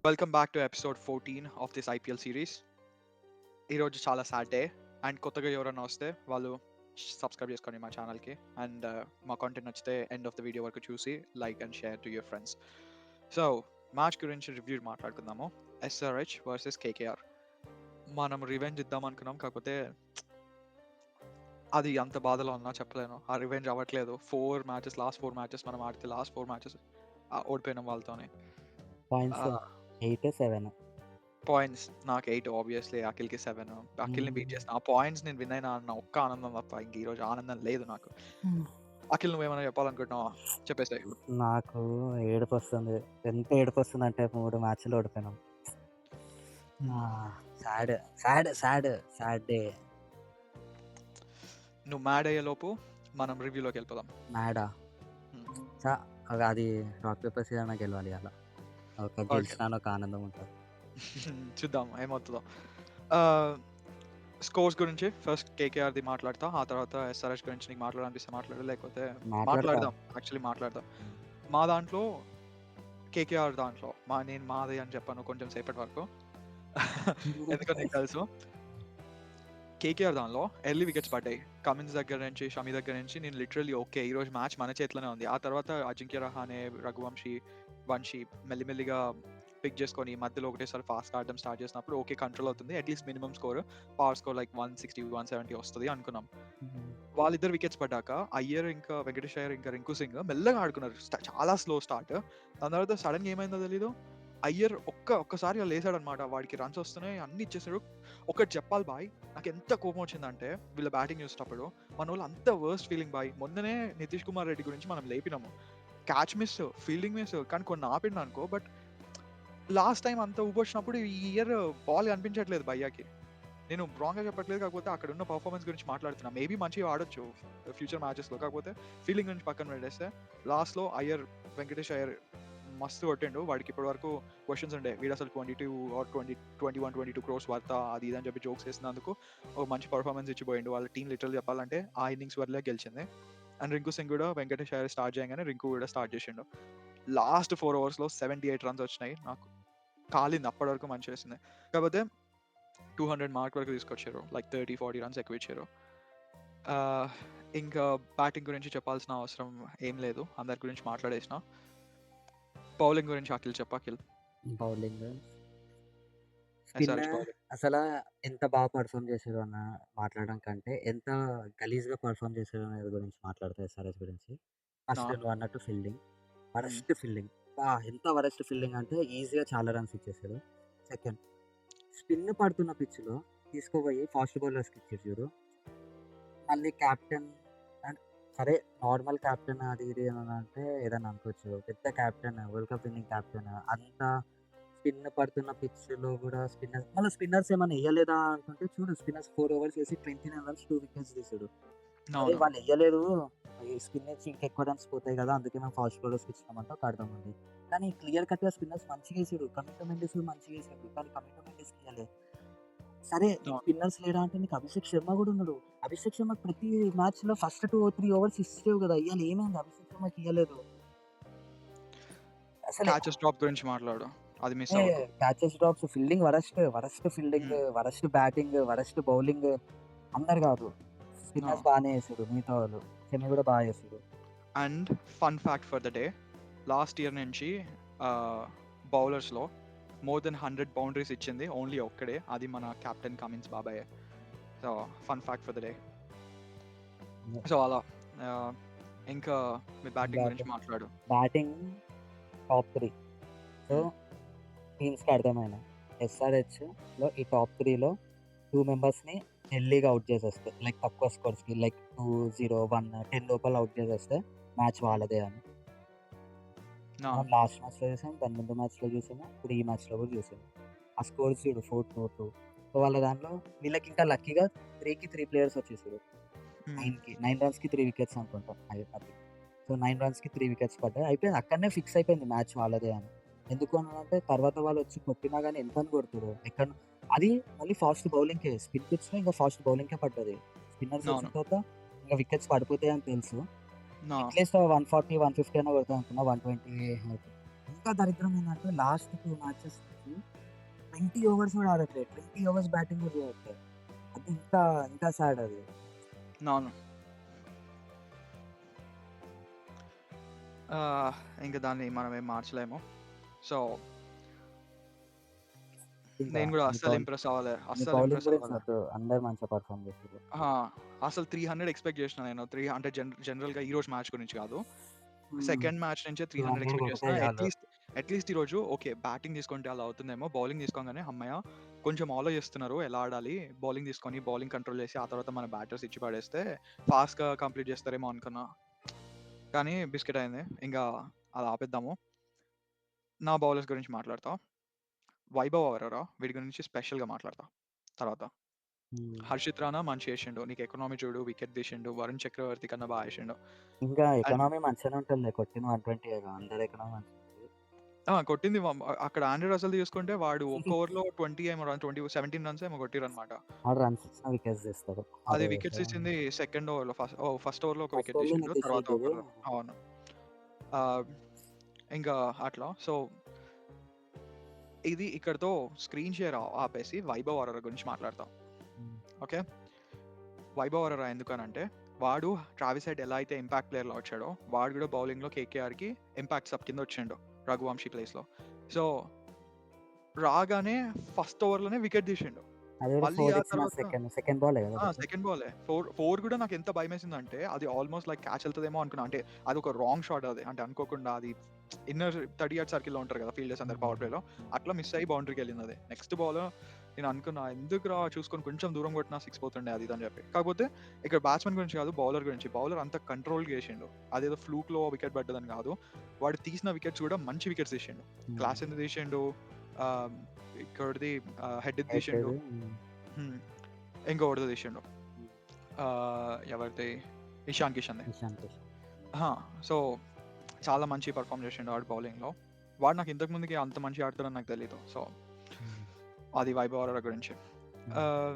Welcome back to episode 14 of this IPL series. ఈరోజు చాలా sad day and కొత్తగా ఎవరైనా వస్తే వాళ్ళు సబ్స్క్రైబ్ చేసుకోండి మా ఛానల్కి అండ్ మా కాంటెంట్ నచ్చితే ఎండ్ ఆఫ్ ద వీడియో వరకు చూసి like and share to your friends. So match గురించి రివ్యూ మాట్లాడుకుందాము. SRH versus KKR. మనం రివెంజ్ ఇద్దాం అనుకున్నాం, కాకపోతే అది అంత బాధలో ఉన్నా చెప్పలేను. ఆ రివెంజ్ అవ్వట్లేదు. లాస్ట్ ఫోర్ మ్యాచెస్ మనం ఆడితే లాస్ట్ 4 మ్యాచెస్ ఓడిపోయినాం వాళ్ళతోనే. పాయింట్స్ 8, 7. పాయింట్స్ నాకు 8, ఆబ్వియస్లీ అఖిల్కి 7. అఖిల్ని బీట్ చేసిన ఆ పాయింట్స్ నేను విన్ అయినా అన్న ఒక్క ఆనందం తప్ప ఇంక ఈరోజు ఆనందం లేదు నాకు. అఖిల్ నువ్వేమైనా చెప్పాలనుకుంటున్నావా? చెప్పేసాయి. నాకు ఏడుపు వస్తుంది. ఎంత ఏడుపు వస్తుంది అంటే 3 మ్యాచ్లు ఓడిపోయినాం. Sad sad sad sad day. నువ్వు మ్యాడ్ అయ్యేలోపు మనం రివ్యూలోకి వెళ్ళిపోదాం. మ్యాడా? అది రాక్ పేపర్ సీజన్ గెలవాలి. అలా ఒక గెలిచినా ఒక ఆనందం ఉంటుంది. చూద్దాం ఏమవుతుందో. స్కోర్స్ గురించి ఫస్ట్ కేకేఆర్ది మాట్లాడతా, ఆ తర్వాత ఎస్ఆర్హెచ్ గురించి నీకు మాట్లాడాలనిపిస్తే మాట్లాడు, లేకపోతే మాట్లాడదాం. యాక్చువల్లీ మాట్లాడదాం. మా దాంట్లో కేకేఆర్ దాంట్లో నేను మాది అని చెప్పాను కొంచెం సేపటి వరకు. ఎందుకో నీకు తెలుసు. కేకేఆర్ దానిలో ఎర్లీ వికెట్స్ పడ్డాయి. కమిన్స్ దగ్గర నుంచి, షమి దగ్గర నుంచి. నేను లిటరల్లీ ఓకే ఈ రోజు మ్యాచ్ మన చేతిలోనే ఉంది. ఆ తర్వాత అజింక్య రహానే, రఘువంశీ, వంశీ మెల్లిమెల్లిగా పిక్ చేసుకొని మధ్యలో ఒకటేసారి ఫాస్ట్ ఆడడం స్టార్ట్ చేసినప్పుడు ఓకే కంట్రోల్ అవుతుంది. At least minimum score power score like 160, 170 వస్తుంది అనుకున్నాం. వాళ్ళిద్దరు వికెట్స్ పడ్డాక అయ్యర్ ఇంకా వెంకటేష్ అయ్యర్ ఇంకా రింకు సింగ్ మెల్లగా ఆడుకున్నారు. చాలా స్లో స్టార్ట్. దాని తర్వాత సడన్ గా ఏమైందో తెలీదు, అయ్యర్ ఒక్కసారి లేసాడు అనమాట. వాడికి రన్స్ వస్తున్నాయి, అన్ని ఇచ్చేసాడు. ఒకటి చెప్పాలి బాయ్, నాకు ఎంత కోపం వచ్చిందంటే వీళ్ళ బ్యాటింగ్ చూసేటప్పుడు మన వాళ్ళు అంత వర్స్ట్ ఫీలింగ్ బాయ్. మొన్ననే నితీష్ కుమార్ రెడ్డి గురించి మనం లేపినాము. క్యాచ్ మిస్, ఫీల్డింగ్ మిస్, కానీ కొన్ని ఆపిండు అనుకో. బట్ లాస్ట్ టైం అంత ఊపొచ్చినప్పుడు ఈ ఇయర్ బాల్ కనిపించట్లేదు భయ్యాకి. నేను రాంగ్గా చెప్పట్లేదు, కాకపోతే అక్కడ ఉన్న పర్ఫార్మెన్స్ గురించి మాట్లాడుతున్నా. మేబీ మంచిగా ఆడొచ్చు ఫ్యూచర్ మ్యాచెస్లో, కాకపోతే ఫీల్డింగ్ గురించి పక్కన పెట్టేస్తే లాస్ట్లో వెంకటేష్ అయ్యర్ మస్తు కొట్టిండు. వాడికి ఇప్పటి వరకు క్వశ్చన్స్ ఉండే, వీడు అసలు 21-22 క్రోర్స్ వర్త అది ఇది అని చెప్పి జోక్స్ వేసినందుకు ఒక మంచి పర్ఫార్మెన్స్ ఇచ్చిపోయిండు. వాళ్ళ టీం లిటరల్ చెప్పాలంటే ఆ ఇన్నింగ్స్ వల్లే గెలిచింది. అండ్ రింకు సింగ్ కూడా వెంకటేష్ అయ్యర్ స్టార్ట్ చేయగానే రింకు కూడా స్టార్ట్ చేసిండు. లాస్ట్ 4 ఓవర్స్లో 78 రన్స్ వచ్చినాయి. నాకు కాలింది అప్పటి వరకు మంచి వేసింది. కాకపోతే 200 మార్క్ వరకు తీసుకొచ్చారు. లైక్ 30-40 రన్స్ ఎక్కువ ఇచ్చారు. ఇంకా బ్యాటింగ్ గురించి చెప్పాల్సిన అవసరం ఏం లేదు, అందరి గురించి మాట్లాడేసిన. బౌలింగ్ గురించి అఖిల్ అఖిల్. బౌలింగ్ అసలు ఎంత బాగా పర్ఫామ్ చేశారు అన్న మాట్లాడడం కంటే ఎంత గలీజ్గా పర్ఫామ్ చేశారు అనేది గురించి మాట్లాడతారు ఎస్ఆర్హెచ్ గురించి. ఫస్ట్ నువ్వు అన్నట్టు ఫీల్డింగ్, వరస్ట్ ఫీల్డింగ్. ఎంత వరస్ట్ ఫీల్డింగ్ అంటే ఈజీగా చాలా రన్స్ ఇచ్చేసాడు. సెకండ్, స్పిన్ పడుతున్న పిచ్లో తీసుకుపోయి ఫాస్ట్ బౌలర్స్కి ఇచ్చారు చూడు. మళ్ళీ క్యాప్టెన్ అండ్ సరే నార్మల్ క్యాప్టెన్ అది ఇది అని అంటే ఏదైనా అనుకోవచ్చు. పెద్ద captain, world cup winnowing captain, అంత స్పిన్ పడుతున్న పిచ్లో కూడా మళ్ళీ స్పిన్నర్స్ ఏమైనా వేయలేదా అనుకుంటే చూడు, స్పిన్నర్స్ 4 ఓవర్స్ వేసి 29 రన్స్ 2 వికెట్స్ తీసాడు. అదే వాళ్ళు వేయలేదు, స్పిన్ వేసి ఇంకెక్కువ రన్స్ పోతాయి కదా, అందుకే మేము ఫాస్ట్ బౌలర్స్కి ఇచ్చినామంటే ఒక అర్థం ఉంది. కానీ క్లియర్ కట్గా స్పిన్నర్స్ మంచిగా వేసాడు. కమిటో మెండిస్ మంచిగా వేసాడు, కానీ కమిటో మెండిస్కి ఇవ్వలేదు. సరే స్పిన్నర్స్ లేరా అంటే నీకు అభిషేక్ శర్మ కూడా ఉన్నాడు. అభిషేక్ శర్మ ప్రతి మ్యాచ్ లో ఫస్ట్ 2-3 ఓవర్స్ ఇచ్చేవు కదా, ఇవాళ ఏమైంది అభిషేక్ శర్మకి ఇవ్వలేదు. అసలు క్యాచెస్ డ్రాప్ గురించి మాట్లాడు, అది మిస్ అవ్వదు. Catches drops, fielding worst fielding, worst batting, worst bowling. అందరు కాదు, స్పిన్నర్స్ బాగానే వేసాడు, మిగతా వాళ్ళు శర్మ కూడా బాగా చేసాడు. And fun fact for the day, last year నుంచి బౌలర్స్లో మోర్ దెన్ 100 బౌండరీస్ ఇచ్చింది ఓన్లీ ఒక్కడే, అది మన కెప్టెన్ కమిన్స్ బాబాయ్. So fun fact for the day. So అలా ఇంకా మీ బ్యాటింగ్ గురించి మాట్లాడు. Batting top 3. సో టీమ్స్కి అర్థమైన ఎస్ఆర్హెచ్లో ఈ టాప్ 3లో 2 మెంబర్స్ని ఎర్లీగా అవుట్ చేసేస్తే, లైక్ తక్కువ స్కోర్స్కి, లైక్ 2-0, 1-10 లోపల అవుట్ చేసేస్తే మ్యాచ్ వాళ్ళదే అని లాస్ట్ మ్యాచ్లో చూసాము, దాని ముందు మ్యాచ్లో చూసాము, ఇప్పుడు ఈ మ్యాచ్లో కూడా చూసాము. ఆ స్కోర్స్ చూడు 4-2. సో వాళ్ళ దాంట్లో వీళ్ళకి ఇంకా లక్కీగా 3కి 3 ప్లేయర్స్ వచ్చేసారు. 9 రన్స్కి 3 వికెట్స్ అనుకుంటాం అది. సో 9 రన్స్కి 3 వికెట్స్ పడ్డాయి, అయిపోయింది. అక్కడనే ఫిక్స్ అయిపోయింది మ్యాచ్ వాళ్ళదే అని. ఎందుకు అంటే తర్వాత వాళ్ళు వచ్చి కొట్టినా కానీ ఎంత అని కొడుతురు ఎక్కడ. అది మళ్ళీ ఫాస్ట్ బౌలింగ్కే, స్పిన్ పిచ్లో ఇంకా ఫాస్ట్ బౌలింగ్కే పడ్డది. స్పిన్నర్స్ వచ్చిన తర్వాత ఇంకా వికెట్స్ పడిపోతాయి అని తెలుసు. అట్లీస్ట్ 140, 150 అయినా కొడతాం అనుకున్నా, 120. ఇంకా దరిద్రం ఏంటంటే లాస్ట్ 2 మ్యాచెస్ 20 ఓవర్స్ కూడా ఆడట్లేదు. 20 ఓవర్స్ బ్యాటింగ్ కూడా చేయట్లేదు. అది ఇంకా ఇంకా సాడ్ అది. అవును. ఇంక దాన్ని మనమేం మార్చలేము. సో, ఇంకా నేను గూడా నీ అస్సలు బౌల్ ఇంప్రెస్ అవ్వలే. నీ అస్సలు బౌలింగ్ ఇంప్రెస్ గురించి అవ్వలే. వద్దు. అందరూ మంచిగా పెర్ఫార్మ్ చేసిర్రు. ఆ! అసలు 300 ఎక్స్‌పెక్ట్ జేసినా నేను. అంటే జనరల్‌గా ఈరోజు మ్యాచ్ గురించి గాదు. హ్మ్. సెకండ్ మ్యాచ్ నుంచే 300 200 ఎక్స్‌పెక్ట్ కొడితే చేసినా. చాలు. అట్‌లీస్ట్ ఈరోజు ఓకే. బ్యాటింగ్ తీసుకుంటే అలా అవుతుందేమో. బౌలింగ్ తీసుకోగానే హమ్మయ్య! కొంచెం ఆలోచిస్తున్నారు ఎలా ఆడాలి. బౌలింగ్ తీసుకొని, బౌలింగ్ కంట్రోల్ చేసి, ఆ తర్వాత మన బ్యాటర్స్ ఇచ్చి పడేస్తే ఫాస్ట్‌గా కంప్లీట్ చేస్తారేమో అనుకున్నా. కానీ బిస్కెట్ అయింది. ఇంగా అది ఆపేద్దాము. నా బౌలర్స్ గురించి మాట్లాడతా. వైభవ్ అవరరా వీడి గురించి స్పెషల్‌గా మాట్లాడతా తర్వాత. హ్మ్. హర్షిత్ రాణా మంచిగా ఏషిండు. నీకు ఎకానమీ చూడు వికెట్ తీసిండు. వరుణ్ చక్రవర్తి కన్నా బా ఏషిండు. ఇంకా అండ్ ఎకానమీ మంచిగానే ఉంటదిలే. కొట్టింది 120 అందరి ఎకానమీ మంచిగుంటది. కొట్టింది అక్కడ ఆండ్రే రసెల్ తీసుకుంటే వాడు ఒక్క ఓవర్‌లో 20 ఏమో 17 రన్స్ ఏమో కొట్టిర్రనమాట. ఆడు రన్స్ ఇచ్చినా వికెట్స్ తీస్తాడు. అది ఆడు వికెట్స్ ఇచ్చింది సెకండ్ ఓవర్‌లో ఫస్ట్ ఓవర్‌లో ఒక ఫస్ట్ వికెట్ ఓవర్‌లో తీసిండు. నితీష్ తర్వాత రెడ్డిది. ఒకరు అవును. ఆహ్, ఇంకా అట్లా. సో, ఇది ఇక్కడితో స్క్రీన్ షేర్ ఆపేసి వైభవ్ అరోరా గురించి మాట్లాడతా. హ్మ్. ఓకే. వైభవ్ అరోరా ఎందుకనంటే వాడు ట్రావిస్ హెడ్ ఎలా అయితే ఇంపాక్ట్ ప్లేయర్‌లా వచ్చాడో వాడు కూడా బౌలింగ్‌లో కేకేఆర్‌కి ఇంపాక్ట్ సబ్ కింద వచ్చిండు. రఘువంశీ ప్లేస్‌లో. సో, రాగానే ఫస్ట్ ఓవర్‌లోనే వికెట్ తీసిండు. అది కూడా మళ్ళీ 4 ఆ ఇచ్చిన తర్వాత సెకండ్ బాలే కదా కొట్టింది. సెకండ్ బాలే. 4 కూడా నాకెంత భయమేసిందంటే, అది ఆల్‌మోస్ట్ లైక్ క్యాచ్ ఎళ్తదేమో అనుకున్నా. అంటే అదొక రాంగ్ షాట్ అది. అంటే అనుకోకుండా అది ఇన్నర్ 30 యార్డ్ సర్కిల్‌లో ఉంటారు కదా! ఫీల్డర్స్ అందరూ పవర్ హ్మ్. ప్లేలో. హ్మ్. అట్లా మిస్ అయ్యి బౌండరీకెళ్ళిందది. నెక్స్ట్ బాల్ నేను అనుకున్నా ఎందుకురా చూసుకొని కొంచెం దూరం కొట్టినా 6 పోతుండే అది ఇది అని చెప్పి. కాకపోతే ఇక్కడ బ్యాట్స్‌మన్ గురించి కాదు బౌలర్ గురించి. బౌలర్ అంత కంట్రోల్‌గా ఏసిండు. అదేదో ఫ్లూక్‌లో వికెట్ పడ్డదని కాదు. వాడు తీసిన వికెట్స్ కూడా మంచి వికెట్స్ తీసిండు. హ్మ్. క్లాసెన్‌ది తీసిండు. ఆహ్, ఇంకోటిది హెడ్‌ది తీసిండు. హెడ్‌ది. హ్మ్. హ్మ్. ఇంకొకటిది తీసిండు. హ్మ్. ఎవరిది? ఇషాన్ కిషన్‌ది. ఇషాన్ కిషన్. అహా! సో, చాలా మంచి పెర్ఫార్మ్ చేసిండు వాడు బౌలింగ్‌లో. వాడు నాకు ఇంతకు ముందుకి అంత మంచిగా ఆడతాడని నాకు తెలీదు. సో, హ్మ్. అది వైభవ్ అరోరా గురించి. హ్మ్. ఆహ్,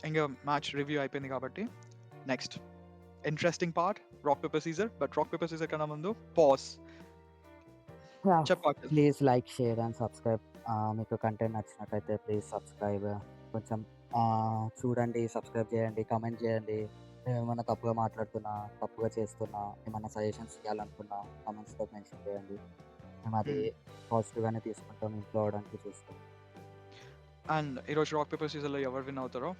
ఇంగ మ్యాచ్ రివ్యూ అయిపోయింది కాబట్టి next interesting part rock paper scissor. But rock paper scissor కన్నా ముందు పాజ్. యాహ్! చెప్పు Akhil. Please like, share and subscribe. మీకు కంటెంట్ నచ్చినట్టయితే ప్లీజ్ సబ్‌స్క్రైబ్. కొంచెం చూడండి, సబ్‌స్క్రైబ్ చేయండి, కామెంట్ చేయండి. నేనేమన్నా తప్పుగా మాట్లాడుతున్నా, తప్పుగా చేస్తున్నా, ఏమన్నా సజెషన్స్ ఇయ్యాలనుకున్నా కామెంట్స్‌లో మెన్షన్ చేయండి. మేమది హ్మ్. పాజిటివ్‌గానే తీసుకుంటాం. ఇంప్రూవ్ అవ్వడానికి చూస్తాం. అండ్ ఈరోజు రాక్ పేపర్ సీజర్‌లో ఎవరు విన్ అవుతారో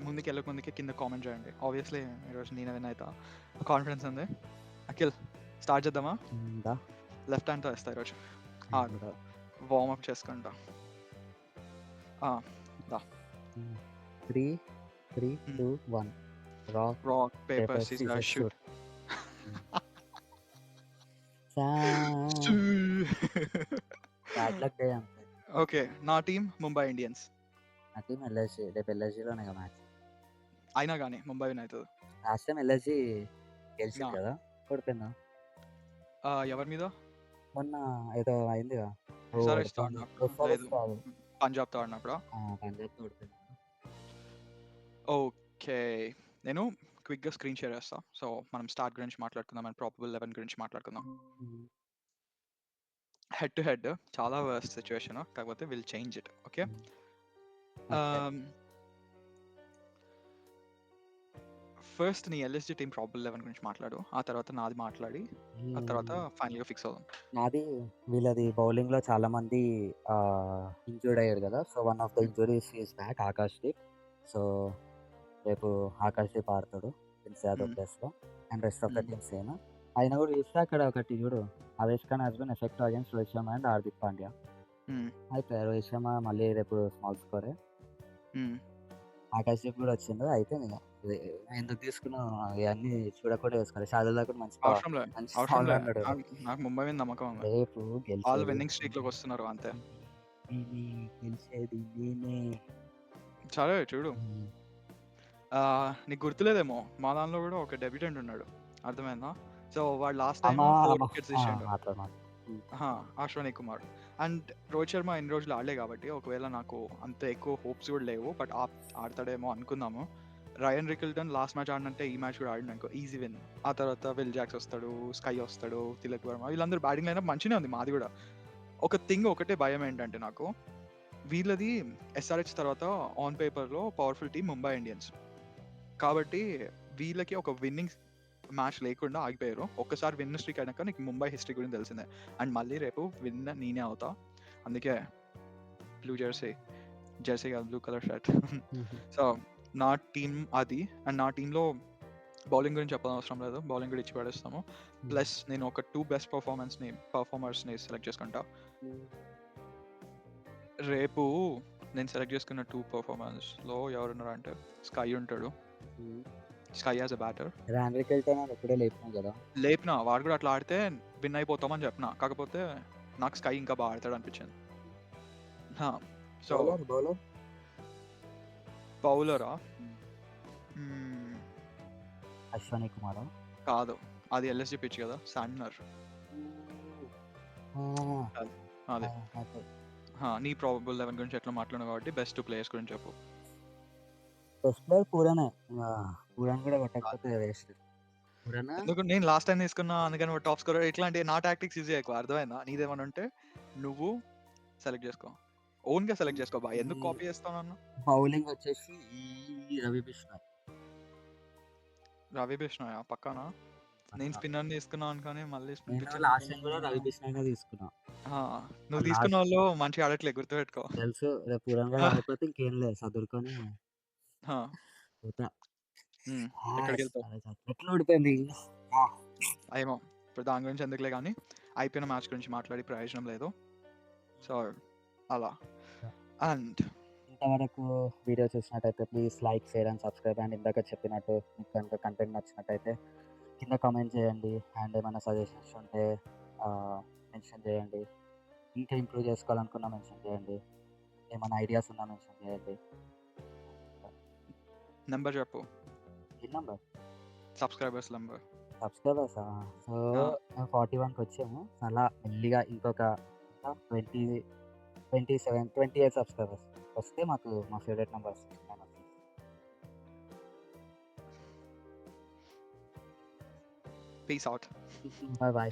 ముందుకెళ్ళక ముందుకే కింద కామెంట్ చేయండి. ఆబ్వియస్‌లీ ఈరోజు నేనే విన్ అయితా. కాన్ఫిడెన్స్ ఉంది. అఖిల్ స్టార్ట్ చేద్దామా? హ్మ్. దా లెఫ్ట్ హ్యాండ్‌తో ఏస్తా ఈరోజు. నేను ఆగు. గూడా. వార్మ్ అప్ చేసుకుంటా. ఆ! దా. హ్మ్. 3, 3, hmm. 2, 1 rock, rock, paper, paper, scissor, scissor shoot. Shoot. Hmm. సా సూ బ్యాడ్ లక్ డే అంతే. ఓకే. నా టీమ్ ముంబై ఇండియన్స్. నా టీమ్ ఎల్ఎస్‌జీ. రేపు ఎల్ఎస్‌జీలోనేగా మ్యాచ్. అయినా గాని ముంబై విన్ అయితది. లాస్ట్ టైమ్ ఎల్ఎస్‌జీ నా గెలిచింది గదా! ఓడిపోయిందా? ఎవరి మీద? మొన్న ఏదో అయిందిగా. ఎస్ఆర్‌హెచ్‌తో ఓడిపోయింది. ఆడినప్పుడు లేదు. ఎస్ఆర్‌హెచ్ కాదు. పంజాబ్‌తో ఆడినప్పుడా? పంజాబ్‌తో ఓడిపోయింది. ఓకే. నేను క్విక్‌గా స్క్రీన్ షేర్ చేస్తా. సో, మనం స్టార్ట్ గురించి మాట్లాడుకుందాం. అండ్ ప్రాబబుల్ 11 గురించి మాట్లాడుకుందాం. హ్మ్. హెడ్ టు హెడ్ చాలా వర్స్ట్ సిట్యుయేషన్. కాకపోతే విల్ చేంజ్ ఇట్. ఓకే. హ్మ్. ఓకే. ఆహ్, ఫస్ట్ నీ ఎల్ఎస్‌జీ టీమ్ ప్రాబబుల్ 11 గురించి మాట్లాడు. ఆ తర్వాత నాది మాట్లాడి, ఆ తర్వాత హ్మ్. ఫైనల్‌గా ఫిక్స్ అవుదాం. నాది వీళ్ళది బౌలింగ్‌లో చాలా మంది ఇంజ్యూర్డ్ అయ్యారు గదా! So, one of the hmm. Injuries is back Akashdeep. So, రేపు ఆకాష్‌దీప్ ఆడతాడు. Prince Yadav hmm. ప్లేస్‌లో. And rest of the hmm. Team same. అయినా గూడా చూస్తే అక్కడ ఒకటి చూడు 'Avesh Khan has been effective against Rohit Sharma and Hardik Pandya.' Hmm. అయిపోయారు. రోహిత్ శర్మ మళ్ళీ రేపు స్మాల్ స్కోరే. హ్మ్. ఆకాష్‌దీప్ గూడా వచ్చిండు. అయిపోయిందిగ. ఎ ఎందుకు తీసుకున్నావు ఇయన్నీ చూడకుండా వేసుకోవాలి. షాదుల్లా కూడా అవసరం లే. మంచి అవసరం లే. ఫామ్‌లో ఉన్నాడు. నాకు ముంబై మీద నమ్మకం ఉంది. రేపు ఆళ్ళు గెలిచేది విన్నింగ్ స్ట్రీక్‌లోకి వస్తున్నారు అంతే. నేనే, గెలిచేది నేనే. సరే చూడు. హ్మ్. నీకు గుర్తులేదేమో మా దానిలో గూడా ఒక డెబ్యూటెంట్ ఉన్నాడు. అర్థమైందా? సో, వాడు లాస్ట్ అమ్మా! టైము 4 అమ్మ! వికెట్స్ తీసిండు. మాట్లాడు మాట్లాడు. హ్మ్. అహా! అశ్వనీ కుమార్. అండ్ రోహిత్ శర్మ ఇన్ని రోజులు ఆడలే గాబట్టి, ఒకవేళ నాకు అంత ఎక్కువ హోప్స్ గూడా లేవు. బట్ ఆడతాడేమో అనుకుందాము. రయాన్ రికిల్టన్ లాస్ట్ మ్యాచ్ ఆడినట్టే ఈ మ్యాచ్ గూడా ఆడిండనుకో ఈజీ విన్. ఆ తర్వాత విల్ జాక్స్ వస్తాడు, స్కై వస్తాడు, తిలక్ వర్మ వీళ్ళందరూ బ్యాటింగ్ లైనప్ మంచిగనే ఉంది మాది గూడా. ఒకటే భయం ఏంటంటే నాకు వీళ్ళది ఎస్ఆర్హెచ్ తర్వాత ఆన్ పేపర్‌లో పవర్‌ఫుల్ టీమ్ ముంబై ఇండియన్స్. కాబట్టి వీళ్ళకి ఒక విన్నింగ్ మ్యాచ్ లేకుండా ఆగిపోయారు. ఒక్కసారి విన్ స్ట్రీక్ అయినాక నీకు ముంబై హిస్టరీ గురించి తెలిసిందే. అండ్ మళ్ళీ రేపు విన్ నేనే అవుతా. అందుకే బ్లూ జెర్సీ కాదు బ్లూ కలర్ షర్ట్. సో నా టీమ్ అది. అండ్ నా టీంలో బౌలింగ్ గురించి చెప్పనవసరం లేదు. బౌలింగ్ కూడా ఇచ్చి పడేస్తాము. ప్లస్ నేను ఒక 2 బెస్ట్ పర్ఫార్మర్స్‌ని సెలెక్ట్ చేసుకుంటా. రేపు నేను సెలెక్ట్ చేసుకున్న 2 పర్ఫార్మర్స్‌లో ఎవరున్నారంటే స్కై ఉంటాడు. SKY as a batter. రాండ్రిక్ ఎల్టన్ అని ఇప్పుడే లేపినావు కదా! లేపినా వాడు కూడా అట్లా ఆడితే విన్ అయిపోతామని చెప్పిన. కాకపోతే నాకు స్కై ఇంకా బాగా ఆడతాడు అనిపించింది. సో బౌలర్ బౌలరా అశ్వని కుమారా? కాదు, అది ఎల్ఎస్జి పిచ్ కదా, శాంట్నర్. అదే నీ ప్రాబబుల్ 11 గురించి ఎట్లా మాట్లాడు కాబట్టి బెస్ట్ 2 ప్లేయర్స్ గురించి చెప్పు. Best player పూరానే. పూరాన్ కూడా కొట్టకపోతే వేస్ట్. పూరానా ఎందుకు నేను లాస్ట్ టైం తీసుకున్నా అందుకని టాప్ స్కోరర్. ఇట్లాంటి నా టాక్టిక్స్ ఈజీ ఎక్కువ అర్థమైందా? నీదేమన్నా ఉంటే నువ్వు సెలెక్ట్ చేసుకో, ఓన్ గా సెలెక్ట్ చేసుకో బా. ఎందుకు కాపీ చేస్తావు నన్ను? బౌలింగ్ వచ్చేసి ఈ రవి బిష్ణోయ్. రవి బిష్ణోయ్ పక్కానా? నేను స్పిన్నర్ తీసుకున్నాను కానీ మళ్ళీ నేను లాస్ట్ టైం కూడా రవి బిష్ణోయ్‌నే తీసుకున్నా. నువ్వు తీసుకున్న వాళ్ళు మంచిగా ఆడట్లే, గుర్తుపెట్టుకో. తెలుసు. రేపు పూరన్ కూడా ఆడిపోతే ఇంకేం లేదు, సదురుకొని పోతా. ఎక్కడికి వెళ్తావు? ఎట్లా ఓడిపోయింది ఏమో, ఇప్పుడు దాని గురించి ఎందుకులే కానీ అయిపోయిన మ్యాచ్ గురించి మాట్లాడి ప్రయోజనం లేదు. సో అలా. అండ్ ఇంతవరకు వీడియో చూసినట్టయితే please like, share and subscribe. And ఇందాక చెప్పినట్టు మీకు కనుక కంటెంట్ నచ్చినట్టయితే కింద కామెంట్ చేయండి. అండ్ ఏమైనా సజెషన్స్ ఉంటే మెన్షన్ చేయండి. ఇంకా ఇంప్రూవ్ చేసుకోవాలనుకున్నా మెన్షన్ చేయండి. ఏమైనా ఐడియాస్ ఉన్నా మెన్షన్ చేయండి. నెంబర్ చెప్పు. ఈ నెంబర్ సబ్స్క్రైబర్స్ నెంబర్. సబ్స్క్రైబర్సా? సో మేము 41కి వచ్చాము. అలా మెల్లిగా ఇంకొక 28 సబ్స్క్రైబర్స్ వస్తే మాకు మా ఫేవరెట్ నెంబర్ వస్తుంది. Peace out. Bye bye.